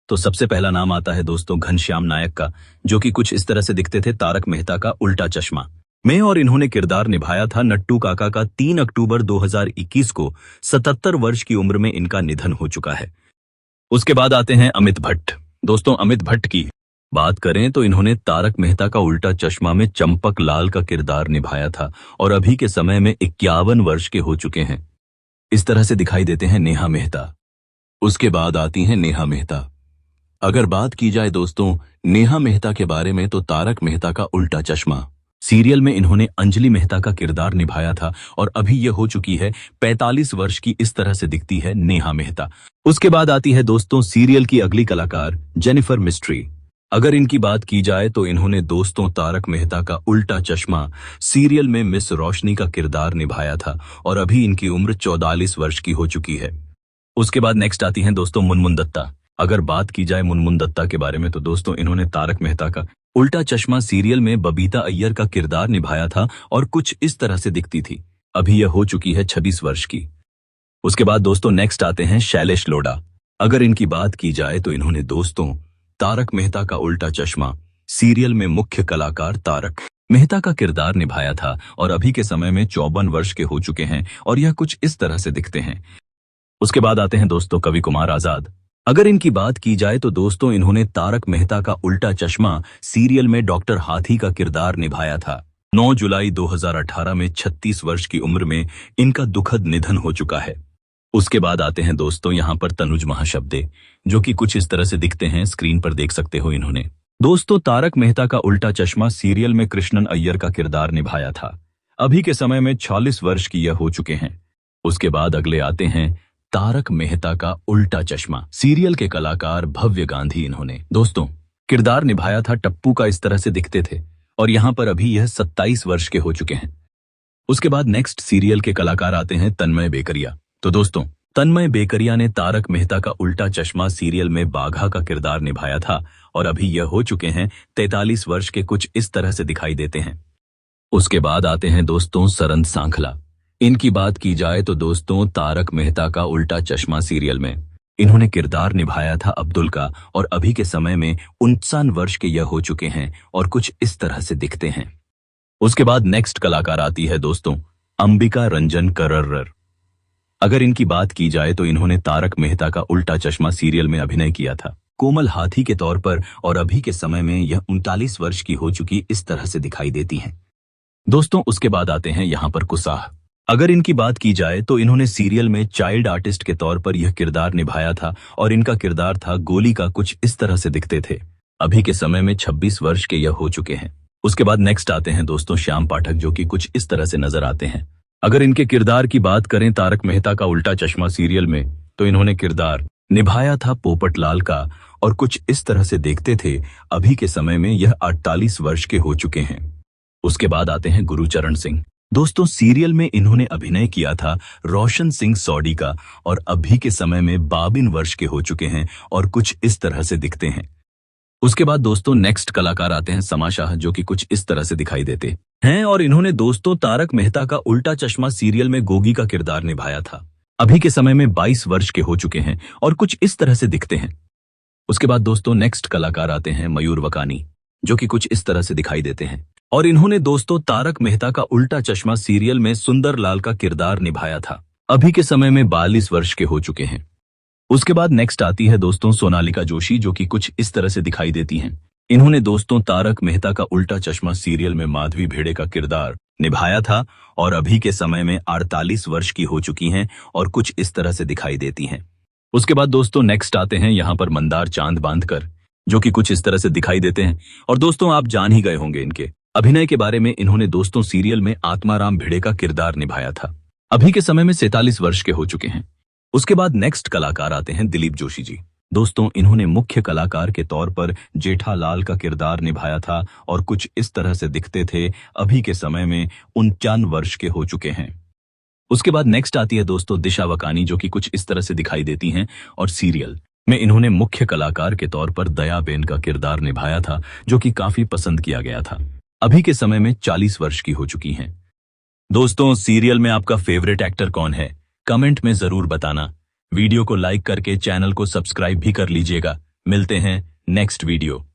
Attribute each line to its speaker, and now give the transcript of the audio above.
Speaker 1: तो सबसे पहला नाम आता है दोस्तों घनश्याम नायक का, जो कि कुछ इस तरह से दिखते थे तारक मेहता का उल्टा चश्मा में, और इन्होंने किरदार निभाया था नट्टू काका का। 3 अक्टूबर 2021 को 77 वर्ष की उम्र में इनका निधन हो चुका है। उसके बाद आते हैं अमित भट्ट। दोस्तों अमित भट्ट की बात करें तो इन्होंने तारक मेहता का उल्टा चश्मा में चंपक लाल का किरदार निभाया था और अभी के समय में 51 वर्ष के हो चुके हैं। इस तरह से दिखाई देते हैं नेहा मेहता। उसके बाद आती हैं नेहा मेहता। अगर बात की जाए दोस्तों नेहा मेहता के बारे में तो तारक मेहता का उल्टा चश्मा सीरियल में इन्होंने अंजलि मेहता का किरदार निभाया था और अभी यह हो चुकी है 45 वर्ष की। इस तरह से दिखती है नेहा मेहता। उसके बाद आती है दोस्तों सीरियल की अगली कलाकार जेनिफर मिस्ट्री। अगर इनकी बात की जाए तो इन्होंने दोस्तों तारक मेहता का उल्टा चश्मा सीरियल में मिस रोशनी का किरदार निभाया था और अभी इनकी उम्र 44 वर्ष की हो चुकी है। उसके बाद नेक्स्ट आती हैं दोस्तों मुनमुन दत्ता। अगर बात की जाए मुनमुन दत्ता के बारे में तो दोस्तों इन्होंने तारक मेहता का उल्टा चश्मा सीरियल में बबीता अय्यर का किरदार निभाया था और कुछ इस तरह से दिखती थी। अभी यह हो चुकी है 26 वर्ष की। उसके बाद दोस्तों नेक्स्ट आते हैं शैलेश लोढ़ा। अगर इनकी बात की जाए तो इन्होंने दोस्तों तारक मेहता का उल्टा चश्मा सीरियल में मुख्य कलाकार तारक मेहता का किरदार निभाया था और अभी के समय में 54 वर्ष के हो चुके हैं और यह कुछ इस तरह से दिखते हैं। उसके बाद आते हैं दोस्तों कवि कुमार आजाद। अगर इनकी बात की जाए तो दोस्तों इन्होंने तारक मेहता का उल्टा चश्मा सीरियल में डॉक्टर हाथी का किरदार निभाया था। 9 जुलाई 2018 में 36 वर्ष की उम्र में इनका दुखद निधन हो चुका है। उसके बाद आते हैं दोस्तों यहाँ पर तनुज महाशब्दे, जो कि कुछ इस तरह से दिखते हैं। स्क्रीन पर देख सकते हो इन्होंने दोस्तों तारक मेहता का उल्टा चश्मा सीरियल में कृष्णन अय्यर का किरदार निभाया था। अभी के समय में 46 वर्ष की यह हो चुके हैं। उसके बाद अगले आते हैं तारक मेहता का उल्टा चश्मा सीरियल के कलाकार भव्य गांधी। इन्होंने दोस्तों किरदार निभाया था टप्पू का। इस तरह से दिखते थे और यहाँ पर अभी यह 27 वर्ष के हो चुके हैं। उसके बाद नेक्स्ट सीरियल के कलाकार आते हैं तन्मय बेकरिया। तो दोस्तों तन्मय बेकरिया ने तारक मेहता का उल्टा चश्मा सीरियल में बाघा का किरदार निभाया था और अभी यह हो चुके हैं 43 वर्ष के। कुछ इस तरह से दिखाई देते हैं। उसके बाद आते हैं दोस्तों सरन सांखला। इनकी बात की जाए तो दोस्तों तारक मेहता का उल्टा चश्मा सीरियल में इन्होंने किरदार निभाया था अब्दुल का और अभी के समय में 59 वर्ष के यह हो चुके हैं और कुछ इस तरह से दिखते हैं। उसके बाद नेक्स्ट कलाकार आती है दोस्तों अंबिका रंजन करर्रर। अगर इनकी बात की जाए तो इन्होंने तारक मेहता का उल्टा चश्मा सीरियल में अभिनय किया था कोमल हाथी के तौर पर और अभी के समय में यह 39 वर्ष की हो चुकी इस तरह से दिखाई देती हैं। दोस्तों उसके बाद आते हैं यहाँ पर कुसाह। अगर इनकी बात की जाए तो इन्होंने सीरियल में चाइल्ड आर्टिस्ट के तौर पर यह किरदार निभाया था और इनका किरदार था गोली का। कुछ इस तरह से दिखते थे। अभी के समय में 26 वर्ष के यह हो चुके हैं। उसके बाद नेक्स्ट आते हैं दोस्तों श्याम पाठक, जो कि कुछ इस तरह से नजर आते हैं। अगर इनके किरदार की बात करें तारक मेहता का उल्टा चश्मा सीरियल में तो इन्होंने किरदार निभाया था पोपट लाल का और कुछ इस तरह से देखते थे। अभी के समय में यह 48 वर्ष के हो चुके हैं। उसके बाद आते हैं गुरुचरण सिंह। दोस्तों सीरियल में इन्होंने अभिनय किया था रोशन सिंह सौडी का और अभी के समय में 52 वर्ष के हो चुके हैं और कुछ इस तरह से दिखते हैं। उसके बाद दोस्तों नेक्स्ट कलाकार आते हैं समा शाह, जो कि कुछ इस तरह से दिखाई देते हैं और इन्होंने दोस्तों तारक मेहता का उल्टा चश्मा सीरियल में गोगी का किरदार निभाया था। अभी के समय में 22 वर्ष के हो चुके हैं और कुछ इस तरह से दिखते हैं। उसके बाद दोस्तों नेक्स्ट कलाकार आते हैं मयूर वकानी, जो कि कुछ इस तरह से दिखाई देते हैं और इन्होंने दोस्तों तारक मेहता का उल्टा चश्मा सीरियल में सुंदर लाल का किरदार निभाया था। अभी के समय में 42 वर्ष के हो चुके हैं। उसके बाद नेक्स्ट आती है दोस्तों सोनालिका जोशी, जो कि कुछ इस तरह से दिखाई देती हैं। इन्होंने दोस्तों तारक मेहता का उल्टा चश्मा सीरियल में माधवी भेड़े का किरदार निभाया था और अभी के समय में 48 वर्ष की हो चुकी हैं और कुछ इस तरह से दिखाई देती हैं। उसके बाद दोस्तों नेक्स्ट आते हैं यहाँ पर मंदार चांद बांधकर, जो कि कुछ इस तरह से दिखाई देते हैं और दोस्तों आप जान ही गए होंगे इनके अभिनय के बारे में। इन्होंने दोस्तों सीरियल में आत्माराम भिड़े का किरदार निभाया था। अभी के समय में 47 वर्ष के हो चुके हैं। उसके बाद नेक्स्ट कलाकार आते हैं दिलीप जोशी जी। दोस्तों इन्होंने मुख्य कलाकार के तौर पर जेठालाल का किरदार निभाया था और कुछ इस तरह से दिखते थे। अभी के समय में 49 वर्ष के हो चुके हैं। उसके बाद नेक्स्ट आती है दोस्तों दिशा वकानी, जो कि कुछ इस तरह से दिखाई देती हैं और सीरियल में इन्होंने मुख्य कलाकार के तौर पर दयाबेन का किरदार निभाया था, जो कि काफी पसंद किया गया था। अभी के समय में 40 वर्ष की हो चुकी हैं। दोस्तों सीरियल में आपका फेवरेट एक्टर कौन है, कमेंट में जरूर बताना। वीडियो को लाइक करके चैनल को सब्सक्राइब भी कर लीजिएगा। मिलते हैं नेक्स्ट वीडियो।